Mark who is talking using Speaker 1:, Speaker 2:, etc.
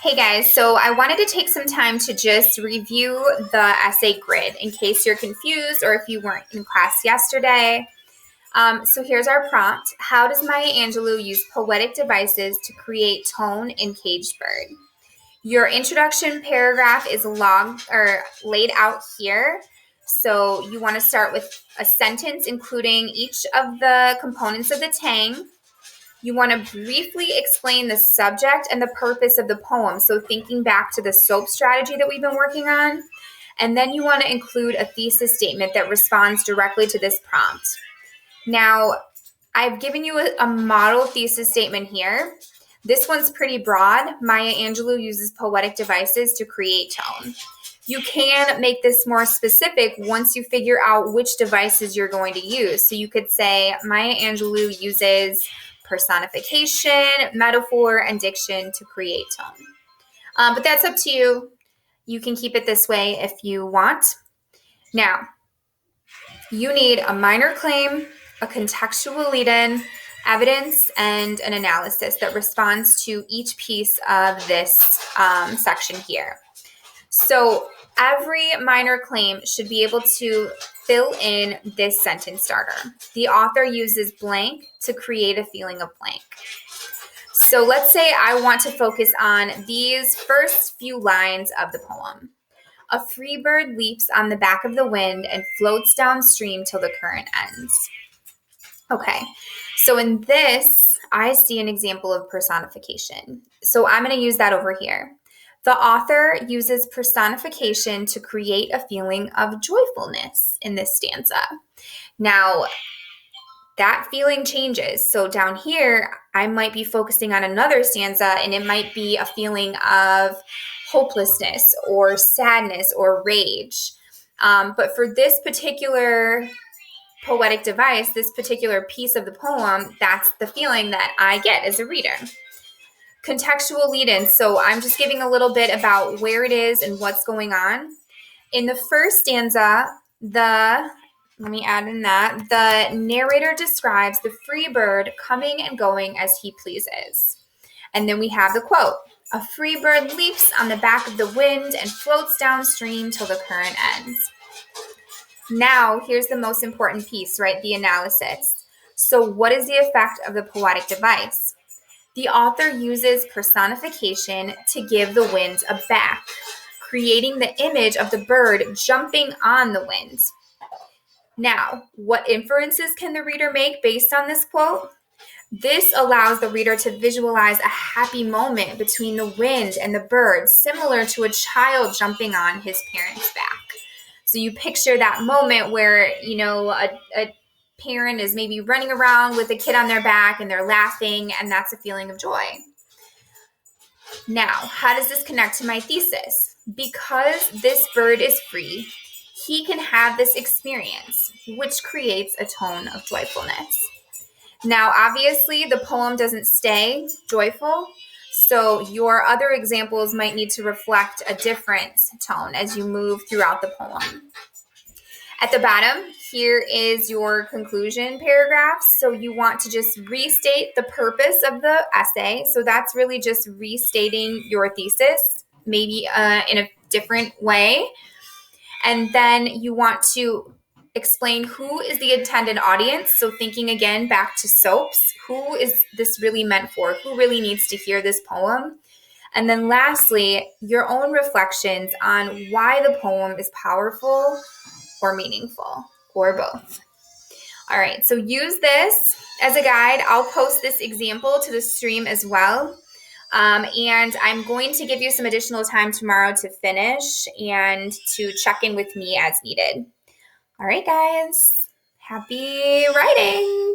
Speaker 1: Hey guys, so I wanted to take some time to just review the essay grid in case you're confused or if you weren't in class yesterday. So here's our prompt. How does Maya Angelou use poetic devices to create tone in Caged Bird? Your introduction paragraph is laid out here. So you want to start with a sentence including each of the components of the tang. You want to briefly explain the subject and the purpose of the poem. So thinking back to the SOAP strategy that we've been working on. And then you want to include a thesis statement that responds directly to this prompt. Now, I've given you a model thesis statement here. This one's pretty broad. Maya Angelou uses poetic devices to create tone. You can make this more specific once you figure out which devices you're going to use. So you could say Maya Angelou uses personification, metaphor, and diction to create tone. But that's up to you. You can keep it this way if you want. Now, you need a minor claim, a contextual lead-in, evidence, and an analysis that responds to each piece of this section here. So every minor claim should be able to fill in this sentence starter. The author uses blank to create a feeling of blank. So let's say I want to focus on these first few lines of the poem. A free bird leaps on the back of the wind and floats downstream till the current ends. Okay, so in this, I see an example of personification. So I'm going to use that over here. The author uses personification to create a feeling of joyfulness in this stanza. Now, that feeling changes. So down here, I might be focusing on another stanza, and it might be a feeling of hopelessness or sadness or rage. But for this particular poetic device, this particular piece of the poem, that's the feeling that I get as a reader. Contextual lead-in. So I'm just giving a little bit about where it is and what's going on. In the first stanza, the narrator describes the free bird coming and going as he pleases. And then we have the quote, a free bird leaps on the back of the wind and floats downstream till the current ends. Now, here's the most important piece, right? The analysis. So what is the effect of the poetic device? The author uses personification to give the wind a back, creating the image of the bird jumping on the wind. Now, what inferences can the reader make based on this quote? This allows the reader to visualize a happy moment between the wind and the bird, similar to a child jumping on his parent's back. So you picture that moment where, a parent is maybe running around with a kid on their back and they're laughing, and that's a feeling of joy. Now, how does this connect to my thesis? Because this bird is free, he can have this experience, which creates a tone of joyfulness. Now, obviously, the poem doesn't stay joyful, so your other examples might need to reflect a different tone as you move throughout the poem. At the bottom, here is your conclusion paragraph. So you want to just restate the purpose of the essay. So that's really just restating your thesis, maybe in a different way. And then you want to explain who is the intended audience. So thinking again back to SOAPs, who is this really meant for? Who really needs to hear this poem? And then lastly, your own reflections on why the poem is powerful or meaningful, or both. All right, so use this as a guide. I'll post this example to the stream as well. And I'm going to give you some additional time tomorrow to finish and to check in with me as needed. All right, guys, happy writing.